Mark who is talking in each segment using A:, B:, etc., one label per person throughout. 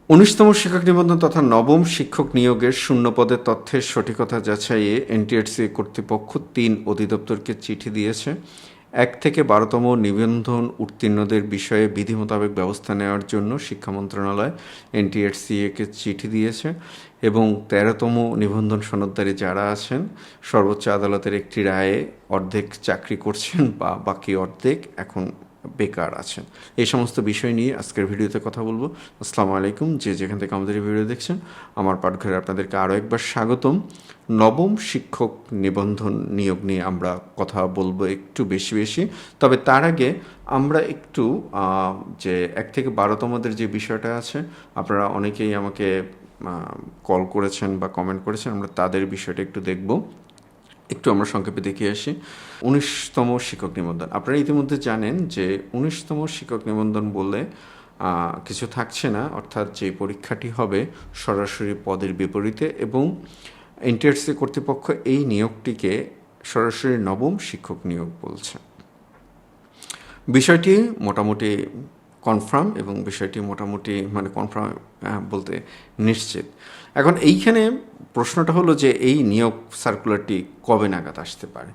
A: ১৯তম শিক্ষক নিবন্ধন তথা নবম শিক্ষক নিয়োগের শূন্যপদের তথ্যের সঠিকতা যাচাইয়ে এনটিআরসি কর্তৃপক্ষ ৩ অধিদপ্তরকে চিঠি দিয়েছে। ১ থেকে ১২তম নিবন্ধন উত্তীর্ণদের বিষয়ে বিধি মোতাবেক ব্যবস্থা নেওয়ার জন্য শিক্ষা মন্ত্রণালয় এনটিআরসিএকে চিঠি দিয়েছে এবং ১৩তম নিবন্ধন সনদধারী যারা আছেন সর্বোচ্চ আদালতের একটি রায়ে অর্ধেক চাকরি করছেন বা বাকি অর্ধেক এখন বেকার আছেন, এই সমস্ত বিষয় নিয়ে আজকের ভিডিওতে কথা বলবো। আসসালামু আলাইকুম, যে যেখান থেকে আমাদের এই ভিডিও দেখছেন আমার পাঠঘরে আপনাদেরকে আরও একবার স্বাগতম। নবম শিক্ষক নিবন্ধন নিয়োগ নিয়ে আমরা কথা বলবো একটু বেশি, তবে তার আগে আমরা একটু যে ১ থেকে ১২তমদের যে বিষয়টা আছে, আপনারা অনেকেই আমাকে কল করেছেন বা কমেন্ট করেছেন, আমরা তাদের বিষয়টা একটু দেখব। একটু আমরা সংক্ষেপে দেখিয়ে আসি। ১৯তম শিক্ষক নিবন্ধন, আপনারা ইতিমধ্যে জানেন যে ১৯তম শিক্ষক নিবন্ধন বললে কিছু থাকছে না, অর্থাৎ যে পরীক্ষাটি হবে সরাসরি পদের বিপরীতে, এবং এনটিআরসি কর্তৃপক্ষ এই নিয়োগটিকে সরাসরি নবম শিক্ষক নিয়োগ বলছে। বিষয়টি মোটামুটি কনফার্ম এবং বিষয়টি মোটামুটি কনফার্ম বলতে নিশ্চিত। এখন এইখানে প্রশ্নটা হলো যে এই নিয়োগ সার্কুলারটি কবে নাগাদ আসতে পারে।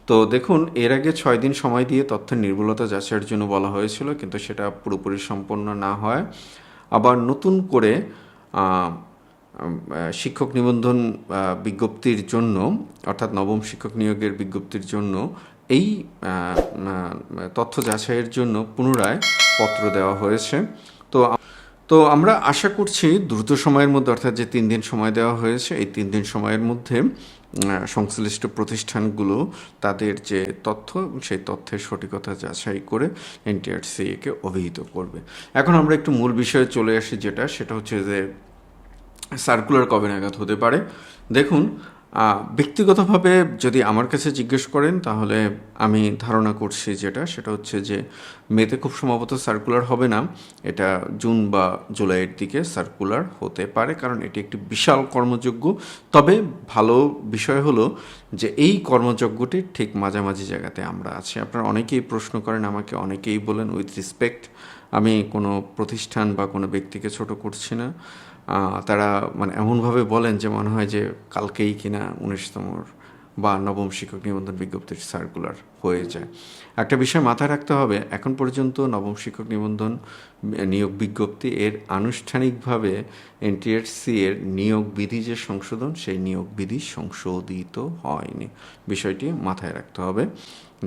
A: তো দেখুন, এর আগে ৬ দিন সময় দিয়ে তথ্যের নির্ভুলতা যাচাইয়ের জন্য বলা হয়েছিল, কিন্তু সেটা পুরোপুরি সম্পন্ন না হয় আবার নতুন করে শিক্ষক নিবন্ধন বিজ্ঞপ্তির জন্য, অর্থাৎ নবম শিক্ষক নিয়োগের বিজ্ঞপ্তির জন্য এই তথ্য যাচাইয়ের জন্য পুনরায় পত্র দেওয়া হয়েছে। তো আমরা আশা করছি দ্রুত সময়ের মধ্যে, অর্থাৎ যে ৩ দিন সময় দেওয়া হয়েছে, এই ৩ দিন সময়ের মধ্যে সংশ্লিষ্ট প্রতিষ্ঠানগুলো তাদের যে তথ্য সেই তথ্যের সঠিকতা যাচাই করে এনটিআরসিকে অভিহিত করবে। এখন আমরা একটু মূল বিষয়ে চলে আসি, সেটা হচ্ছে যে সার্কুলার কবে নাগাদ হতে পারে। দেখুন, ব্যক্তিগতভাবে যদি আমার কাছে জিজ্ঞেস করেন তাহলে আমি ধারণা করছি সেটা হচ্ছে যে মেতে খুব সম্ভবত সার্কুলার হবে না, এটা জুন বা জুলাইয়ের দিকে সার্কুলার হতে পারে, কারণ এটি একটি বিশাল কর্মযজ্ঞ। তবে ভালো বিষয় হলো যে এই কর্মযজ্ঞটির ঠিক মাঝামাঝি জায়গাতে আমরা আছি। আপনারা অনেকেই প্রশ্ন করেন আমাকে, অনেকেই বলেন, উইথ রেসপেক্ট, আমি কোনো প্রতিষ্ঠান বা কোনো ব্যক্তিকে ছোট করছি না। তারা এমনভাবে বলেন যে মনে হয় যে কালকেই কিনা ১৯তম বা নবম শিক্ষক নিবন্ধন বিজ্ঞপ্তির সার্কুলার হয়ে যায়। একটা বিষয় মাথায় রাখতে হবে, এখন পর্যন্ত নবম শিক্ষক নিবন্ধন নিয়োগ বিজ্ঞপ্তি এর আনুষ্ঠানিকভাবে এনটিআরসি এর নিয়োগ বিধি যে সংশোধন, সেই নিয়োগ বিধি সংশোধিত হয়নি। বিষয়টি মাথায় রাখতে হবে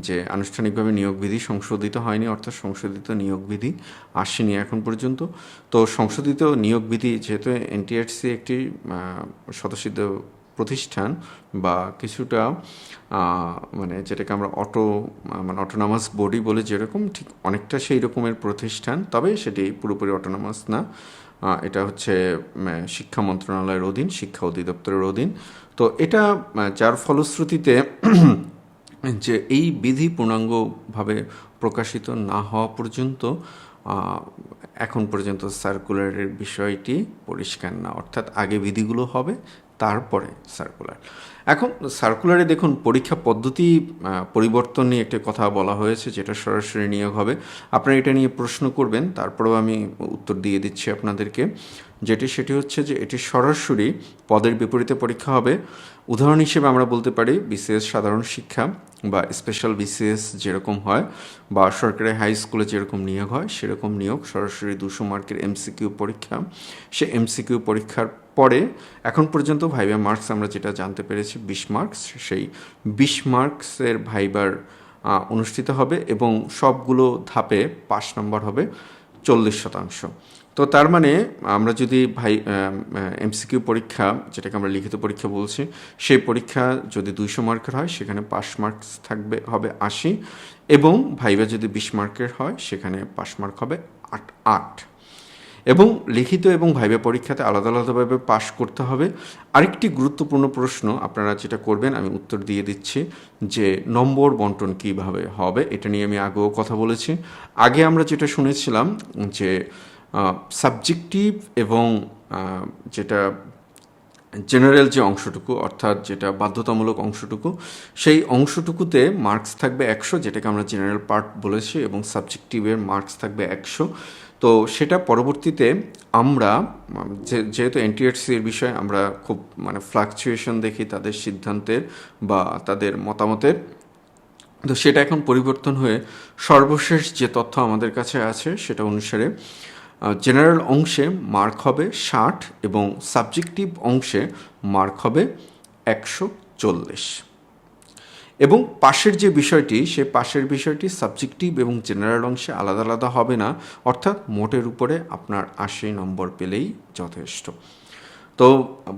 A: যে আনুষ্ঠানিকভাবে নিয়োগ বিধি সংশোধিত হয়নি, অর্থাৎ সংশোধিত নিয়োগ বিধি আসেনি এখন পর্যন্ত। তো সংশোধিত নিয়োগ বিধি, যেহেতু এনটিআরসি একটি স্বতঃসিদ্ধ প্রতিষ্ঠান বা কিছুটা যেটাকে আমরা অটোনমাস বডি বলে যেরকম, ঠিক অনেকটা সেই রকমের প্রতিষ্ঠান, তবে সেটি পুরোপুরি অটোনমাস না। এটা হচ্ছে শিক্ষা মন্ত্রণালয়ের অধীন, শিক্ষা অধিদপ্তরের অধীন। তো এটা যার ফলশ্রুতিতে যে এই বিধি পূর্ণাঙ্গভাবে প্রকাশিত না হওয়া পর্যন্ত এখন পর্যন্ত সার্কুলারের বিষয়টি পরিষ্কার না, অর্থাৎ আগে বিধিগুলো হবে তারপরে সার্কুলার। এখন সার্কুলারে দেখুন, পরীক্ষা পদ্ধতি পরিবর্তন নিয়ে একটা কথা বলা হয়েছে, যেটা সরাসরি নিয়োগ হবে। আপনারা এটা নিয়ে প্রশ্ন করবেন, তারপরেও আমি উত্তর দিয়ে দিচ্ছি আপনাদেরকে। সেটি হচ্ছে যে এটি সরাসরি পদের বিপরীতে পরীক্ষা হবে। উদাহরণ হিসেবে আমরা বলতে পারি বিসিএস সাধারণ শিক্ষা বা স্পেশাল বিসিএস যেরকম হয়, বা সরকারি হাই স্কুলে যেরকম নিয়োগ হয়, সেরকম নিয়োগ সরাসরি 200 মার্কের এমসিকিউ পরীক্ষা। সে এমসিকিউ পরীক্ষার পরে এখন পর্যন্ত ভাইবা মার্কস আমরা যেটা জানতে পেরেছি 20 মার্কস, সেই 20 মার্কসের ভাইবার অনুষ্ঠিত হবে এবং সবগুলো ধাপে পাস নম্বর হবে 40%। তো তার মানে আমরা যদি এমসিকিউ পরীক্ষা, যেটাকে আমরা লিখিত পরীক্ষা বলছি, সেই পরীক্ষা যদি 200 মার্কের হয়, সেখানে পাস মার্কস হবে 80, এবং ভাইবা যদি 20 মার্কের হয়, সেখানে পাস মার্ক হবে 8। এবং লিখিত এবং ভাইবা পরীক্ষাতে আলাদা আলাদাভাবে পাশ করতে হবে। আরেকটি গুরুত্বপূর্ণ প্রশ্ন আপনারা যেটা করবেন, আমি উত্তর দিয়ে দিচ্ছি, যে নম্বর বন্টন কিভাবে হবে, এটা নিয়ে আমি আগেও কথা বলেছি। আগে আমরা যেটা শুনেছিলাম যে সাবজেক্টিভ এবং যেটা জেনারেল যে অংশটুকু, অর্থাৎ যেটা বাধ্যতামূলক অংশটুকু, সেই অংশটুকুতে মার্কস থাকবে 100, যেটাকে আমরা জেনারেল পার্ট বলেছি, এবং সাবজেক্টিভের মার্কস থাকবে 100। তো সেটা পরবর্তীতে আমরা যেহেতু এনটিআরসি এর বিষয়ে আমরা খুব মানে ফ্লাকচুয়েশন দেখি তাদের সিদ্ধান্তের বা তাদের মতামতের, তো সেটা এখন পরিবর্তন হয়ে সর্বশেষ যে তথ্য আমাদের কাছে আছে সেটা অনুসারে জেনারেল অংশে মার্ক হবে 60 এবং সাবজেক্টিভ অংশে মার্ক হবে 140 এবং পাশের যে বিষয়টি সে পাশের বিষয়টি সাবজেক্টিভ এবং জেনারেল অংশে আলাদা আলাদা হবে না, অর্থাৎ মোটের উপরে আপনার 80 নম্বর পেলেই যথেষ্ট। তো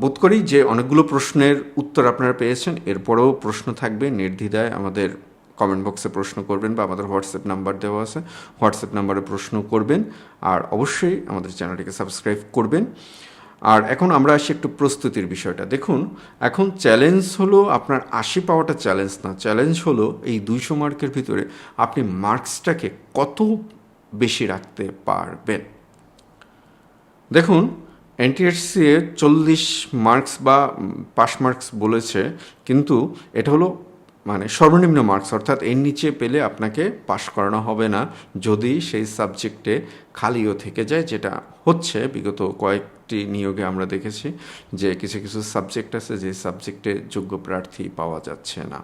A: বোধ করি যে অনেকগুলো প্রশ্নের উত্তর আপনারা পেয়েছেন, এরপরেও প্রশ্ন থাকবে নির্দ্বিধায় আমাদের কমেন্ট বক্সে প্রশ্ন করবেন বা আমাদের হোয়াটসঅ্যাপ নাম্বার দেওয়া আছে, হোয়াটসঅ্যাপ নাম্বারে প্রশ্ন করবেন আর অবশ্যই আমাদের চ্যানেলটিকে সাবস্ক্রাইব করবেন। আর এখন আমরা আসি একটু প্রস্তুতির বিষয়টা। দেখুন, এখন চ্যালেঞ্জ হলো আপনার 80 পাওয়াটা চ্যালেঞ্জ না, চ্যালেঞ্জ হলো এই 200 মার্কের ভিতরে আপনি মার্কসটাকে কত বেশি রাখতে পারবেন। দেখুন, এনটিআরসি 40 মার্কস বা পাস মার্কস বলেছে, কিন্তু এটা হলো মানে সর্বনিম্ন মার্কস, অর্থাৎ এর নিচে পেলে আপনাকে পাশ করানো হবে না যদি সেই সাবজেক্টে খালিও থেকে যায়, যেটা হচ্ছে বিগত কয়েকটি নিয়োগে আমরা দেখেছি যে কিছু কিছু সাবজেক্ট আছে যে সাবজেক্টে যোগ্য প্রার্থী পাওয়া যাচ্ছে না,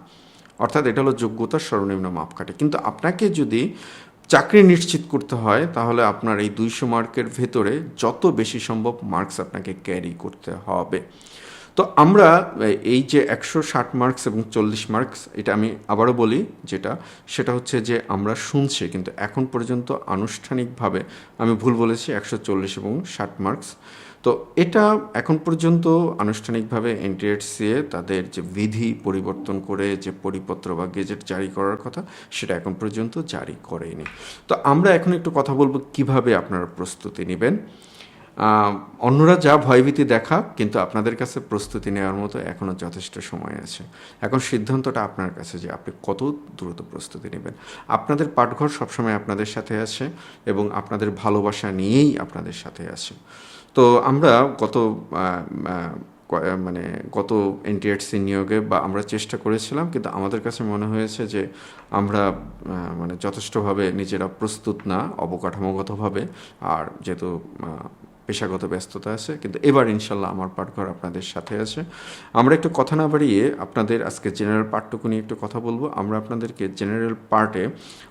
A: অর্থাৎ এটা হলো যোগ্যতার সর্বনিম্ন মাপকাঠি। কিন্তু আপনাকে যদি চাকরি নিশ্চিত করতে হয় তাহলে আপনার এই 200 মার্কের ভেতরে যত বেশি সম্ভব মার্কস আপনাকে ক্যারি করতে হবে। তো আমরা এই যে 160 মার্কস এবং 40 মার্কস, এটা আমি আবারও বলি সেটা হচ্ছে যে আমরা শুনছি, কিন্তু এখন পর্যন্ত আনুষ্ঠানিকভাবে আমি ভুল বলেছি 140 এবং 60 মার্কস। তো এটা এখন পর্যন্ত আনুষ্ঠানিকভাবে এনটিআরসি তাদের যে বিধি পরিবর্তন করে যে পরিপত্র বা গেজেট জারি করার কথা সেটা এখন পর্যন্ত জারি করেনি। তো আমরা এখন একটু কথা বলবো কিভাবে আপনারা প্রস্তুতি নেবেন। অন্যরা যা ভয়ভীতি দেখা, কিন্তু আপনাদের কাছে প্রস্তুতি নেওয়ার মতো এখনও যথেষ্ট সময় আছে। এখন সিদ্ধান্তটা আপনার কাছে যে আপনি কত দ্রুত প্রস্তুতি নেবেন। আপনাদের পাঠঘর সবসময় আপনাদের সাথে আছে এবং আপনাদের ভালোবাসা নিয়েই আপনাদের সাথে আছে। তো আমরা গত এনটিআরসি নিয়োগে বা আমরা চেষ্টা করেছিলাম, কিন্তু আমাদের কাছে মনে হয়েছে যে আমরা মানে যথেষ্টভাবে নিজেরা প্রস্তুত না অবকাঠামোগতভাবে, আর যেহেতু পেশাগত ব্যস্ততা আছে, কিন্তু এবার ইনশাল্লাহ আমার পাঠঘর আপনাদের সাথে আছে। আমরা একটু কথা না বাড়িয়ে আপনাদের আজকে জেনারেল পার্টটুকু নিয়ে একটু কথা বলবো। আমরা আপনাদেরকে জেনারেল পার্টে,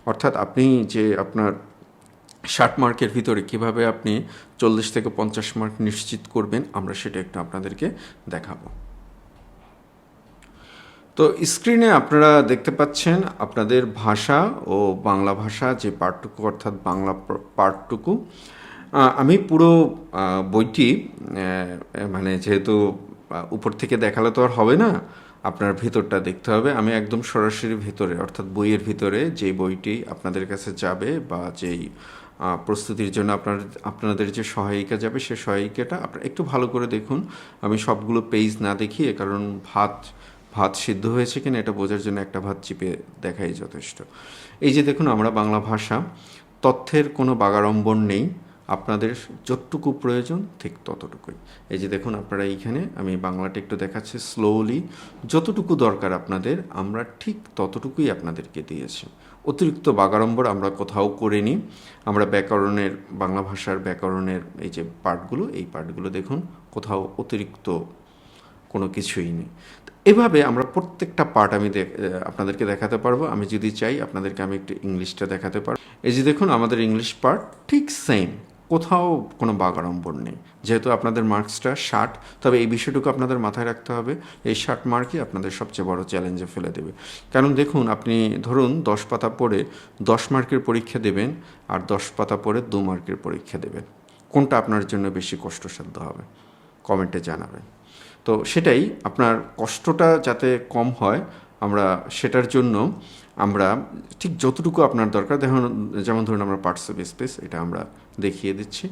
A: অর্থাৎ আপনি যে আপনার 60 মার্কের ভিতরে কিভাবে আপনি 40 থেকে 50 মার্ক নিশ্চিত করবেন, আমরা সেটা একটু আপনাদেরকে দেখাবো। তো স্ক্রিনে আপনারা দেখতে পাচ্ছেন আপনাদের ভাষা ও বাংলা ভাষা যে পার্টটুকু, অর্থাৎ বাংলা পার্টটুকু। আমি পুরো বইটি মানে যেহেতু উপর থেকে দেখালে তো আর হবে না, আপনার ভেতরটা দেখতে হবে। আমি একদম সরাসরি ভেতরে, অর্থাৎ বইয়ের ভিতরে যে বইটি আপনাদের কাছে যাবে বা যেই প্রস্তুতির জন্য আপনাদের যে সহায়িকা যাবে সে সহায়িকাটা আপনারা একটু ভালো করে দেখুন। আমি সবগুলো পেজ না দেখিয়ে, কারণ ভাত সিদ্ধ হয়েছে কিনা এটা বোঝার জন্য একটা ভাত চিপে দেখাই যথেষ্ট। এই যে দেখুন, আমরা বাংলা ভাষা, তথ্যের কোনো বাগাড়ম্বর নেই, আপনাদের যতটুকু প্রয়োজন ঠিক ততটুকুই। এই যে দেখুন আপনারা এইখানে, আমি বাংলাটা একটু দেখাচ্ছি স্লোলি, যতটুকু দরকার আপনাদের আমরা ঠিক ততটুকুই আপনাদেরকে দিয়েছি। অতিরিক্ত বাগাড়ম্বর আমরা কোথাও করিনি। আমরা ব্যাকরণের, বাংলা ভাষার ব্যাকরণের এই যে পার্টগুলো, এই পার্টগুলো দেখুন কোথাও অতিরিক্ত কোনো কিছুই নেই। এভাবে আমরা প্রত্যেকটা পার্ট আমি আপনাদেরকে দেখাতে পারবো। আমি যদি চাই আপনাদেরকে আমি একটু ইংলিশটা দেখাতে পারবো। এই যে দেখুন আমাদের ইংলিশ পার্ট ঠিক সেম, কোথাও কোনো বাগাড়ম্বর নেই। যেহেতু আপনাদের মার্কসটা 60, তবে এই বিষয়টুকু আপনাদের মাথায় রাখতে হবে, এই 60 মার্কই আপনাদের সবচেয়ে বড় চ্যালেঞ্জে ফেলে দেবে। কারণ দেখুন, আপনি ধরুন 10 পাতা পড়ে 10 মার্কের পরীক্ষা দেবেন আর 10 পাতা পড়ে 2 মার্কের পরীক্ষা দেবেন, কোনটা আপনার জন্য বেশি কষ্টসাধ্য হবে কমেন্টে জানাবেন। তো সেটাই, আপনার কষ্টটা যাতে কম হয় আমরা সেটার জন্য আমরা ঠিক যতটুকু আপনার দরকার, যেমন ধরুন আমরা পার্টস অফ স্পেস, এটা আমরা দেখিয়ে দিচ্ছি।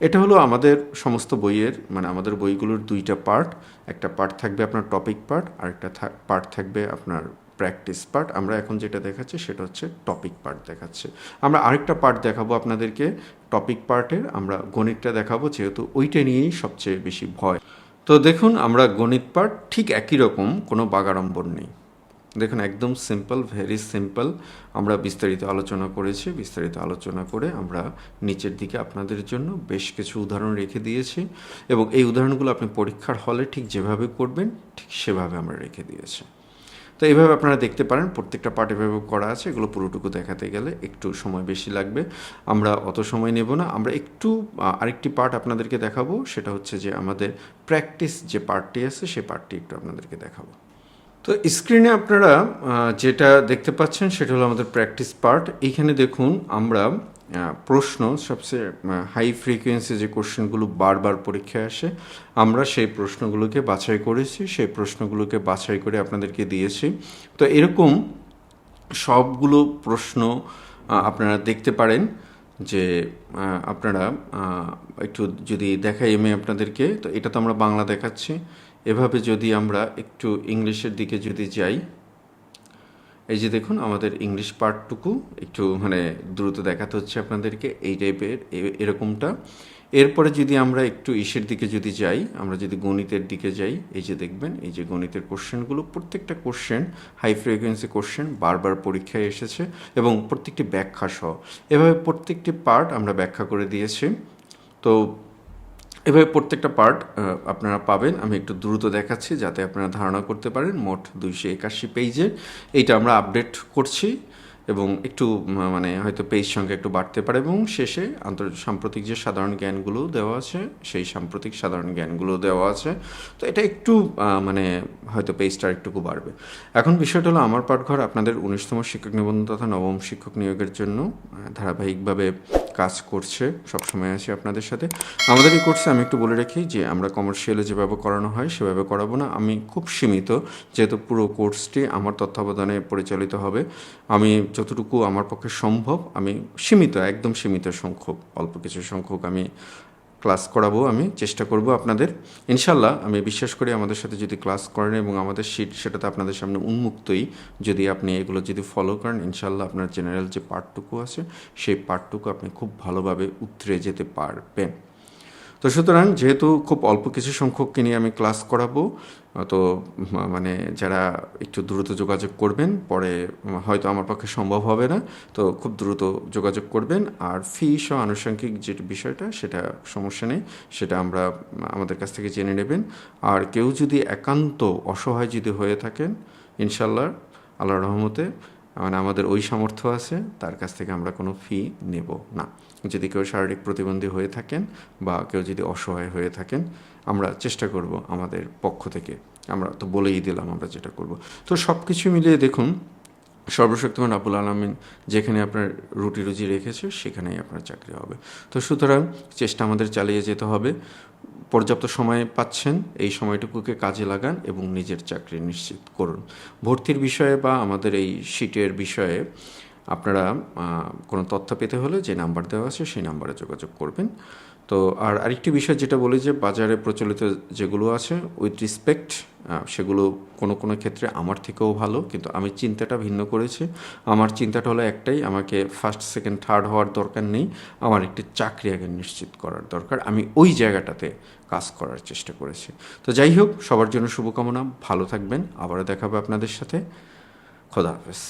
A: এটা হলো আমাদের সমস্ত বইয়ের, মানে আমাদের বইগুলোর 2টা পার্ট। একটা পার্ট থাকবে আপনার টপিক পার্ট, আর একটা পার্ট থাকবে আপনার প্র্যাকটিস পার্ট। আমরা এখন যেটা দেখাচ্ছি সেটা হচ্ছে টপিক পার্ট দেখাচ্ছে। আমরা আরেকটা পার্ট দেখাবো আপনাদেরকে টপিক পার্টের, আমরা গণিতটা দেখাবো, যেহেতু ওইটা নিয়েই সবচেয়ে বেশি ভয়। তো দেখুন আমরা গণিত পার্ট ঠিক একই রকম, কোনো বাগাড়ম্বর নেই। দেখুন একদম সিম্পল, ভেরি সিম্পল। আমরা বিস্তারিত আলোচনা করেছি, বিস্তারিত আলোচনা করে আমরা নিচের দিকে আপনাদের জন্য বেশ কিছু উদাহরণ রেখে দিয়েছি এবং এই উদাহরণগুলো আপনি পরীক্ষার হলে ঠিক যেভাবে করবেন ঠিক সেভাবে আমরা রেখে দিয়েছি। তো এইভাবে আপনারা দেখতে পারেন, প্রত্যেকটা পার্ট এভাবে করা আছে। এগুলো পুরোটুকু দেখাতে গেলে একটু সময় বেশি লাগবে, আমরা অত সময় নেব না। আমরা একটু আরেকটি পার্ট আপনাদেরকে দেখাবো, সেটা হচ্ছে যে আমাদের প্র্যাকটিস যে পার্টটি আছে সেই পার্টটি একটু আপনাদেরকে দেখাবো। তো স্ক্রিনে আপনারা যেটা দেখতে পাচ্ছেন সেটা হলো আমাদের প্র্যাকটিস পার্ট। এইখানে দেখুন আমরা প্রশ্ন, সবচেয়ে হাই ফ্রিকোয়েন্সি যে কোশ্চেনগুলো বারবার পরীক্ষায় আসে, আমরা সেই প্রশ্নগুলোকে বাছাই করেছি, সেই প্রশ্নগুলোকে বাছাই করে আপনাদেরকে দিয়েছি। তো এরকম সবগুলো প্রশ্ন আপনারা দেখতে পারেন যে আপনারা একটু যদি দেখাই আমি আপনাদেরকে, তো এটা তো আমরা বাংলা দেখাচ্ছি। এভাবে যদি আমরা একটু ইংলিশের দিকে যদি যাই, এই যে দেখুন আমাদের ইংলিশ পার্টটুকু একটু মানে দ্রুত দেখাতে হচ্ছে আপনাদেরকে, এই টাইপের এরকমটা। এরপরে যদি আমরা একটু ইসের দিকে যদি যাই, আমরা যদি গণিতের দিকে যাই, এই যে দেখবেন এই যে গণিতের কোশ্চেনগুলো, প্রত্যেকটা কোশ্চেন হাই ফ্রিকোয়েন্সি কোশ্চেন, বারবার পরীক্ষায় এসেছে এবং প্রত্যেকটি ব্যাখ্যা সহ। এভাবে প্রত্যেকটি পার্ট আমরা ব্যাখ্যা করে দিয়েছি। তো এভাবে প্রত্যেকটা পার্ট আপনারা পাবেন। আমি একটু দ্রুত দেখাচ্ছি যাতে আপনারা ধারণা করতে পারেন। মোট 281 পেজের এইটা আমরা আপডেট করছি এবং একটু মানে হয়তো পেজ সংখ্যা একটু বাড়তে পারে এবং শেষে সাম্প্রতিক যে সাধারণ জ্ঞানগুলো দেওয়া আছে সেই সাম্প্রতিক সাধারণ জ্ঞানগুলো দেওয়া আছে। তো এটা একটু মানে হয়তো পেজটা একটুকু বাড়বে। এখন বিষয়টা হলো আমার পাঠঘর আপনাদের 19তম শিক্ষক নিবন্ধন তথা নবম শিক্ষক নিয়োগের জন্য ধারাবাহিকভাবে কাজ করছে, সবসময় আছি আপনাদের সাথে। আমাদের এই কোর্সে আমি একটু বলে রাখি যে আমরা কমার্শিয়ালে যেভাবে করানো হয় সেভাবে করাবো না। আমি খুব সীমিত, যেহেতু পুরো কোর্সটি আমার তত্ত্বাবধানে পরিচালিত হবে, আমি যতটুকু আমার পক্ষে সম্ভব আমি সীমিত, একদম সীমিত সংখ্যক, অল্প কিছু সংখ্যক আমি ক্লাস করাবো, আমি চেষ্টা করব আপনাদের। ইনশাল্লাহ আমি বিশ্বাস করি আমাদের সাথে যদি ক্লাস করেন এবং আমাদের শিট সেটাতে আপনাদের সামনে উন্মুক্তই, যদি আপনি এগুলো যদি ফলো করেন, ইনশাল্লাহ আপনার জেনারেল যে পার্টটুকু আছে সেই পার্টটুকু আপনি খুব ভালোভাবে উতরে যেতে পারবেন। তো সুতরাং যেহেতু খুব অল্প কিছু সংখ্যককে নিয়ে আমি ক্লাস করাবো, তো মানে যারা একটু দ্রুত যোগাযোগ করবেন, পরে হয়তো আমার পক্ষে সম্ভব হবে না, তো খুব দ্রুত যোগাযোগ করবেন। আর ফি সহ আনুষঙ্গিক যে বিষয়টা সেটা সমস্যা নেই, সেটা আমরা আমাদের কাছ থেকে জেনে নেবেন। আর কেউ যদি একান্ত অসহায় যদি হয়ে থাকেন, ইনশাল্লাহ আল্লাহর রহমতে মানে আমাদের ওই সামর্থ্য আছে, তার কাছ থেকে আমরা কোনো ফি নেব না। যদি কেউ শারীরিক প্রতিবন্ধী হয়ে থাকেন বা কেউ যদি অসহায় হয়ে থাকেন, আমরা চেষ্টা করব আমাদের পক্ষ থেকে, আমরা তো বলেই দিলাম আমরা যেটা করব। তো সব কিছু মিলিয়ে দেখুন, সর্বশক্তিমান রাব্বুল আলামিন যেখানে আপনার রুটি রুজি রেখেছে সেখানেই আপনার চাকরি হবে। তো সুতরাং চেষ্টা আমাদের চালিয়ে যেতে হবে। পর্যাপ্ত সময় পাচ্ছেন, এই সময়টুকুকে কাজে লাগান এবং নিজের চাকরি নিশ্চিত করুন। ভর্তির বিষয়ে বা আমাদের এই শিটের বিষয়ে আপনারা কোনো তথ্য পেতে হলে যে নাম্বার দেওয়া আছে সেই নাম্বারে যোগাযোগ করবেন। তো আর আরেকটি বিষয় যেটা বলি যে বাজারে প্রচলিত যেগুলো আছে উইথ রিসপেক্ট, সেগুলো কোনো কোনো ক্ষেত্রে আমার থেকেও ভালো, কিন্তু আমি চিন্তাটা ভিন্ন করেছি। আমার চিন্তাটা হলো একটাই, আমাকে ফার্স্ট সেকেন্ড থার্ড হওয়ার দরকার নেই, আমার একটি চাকরি আগে নিশ্চিত করার দরকার। আমি ওই জায়গাটাতে কাজ করার চেষ্টা করেছি। তো যাই হোক, সবার জন্য শুভকামনা, ভালো থাকবেন, আবারও দেখা হবে আপনাদের সাথে। খোদা হাফেজ।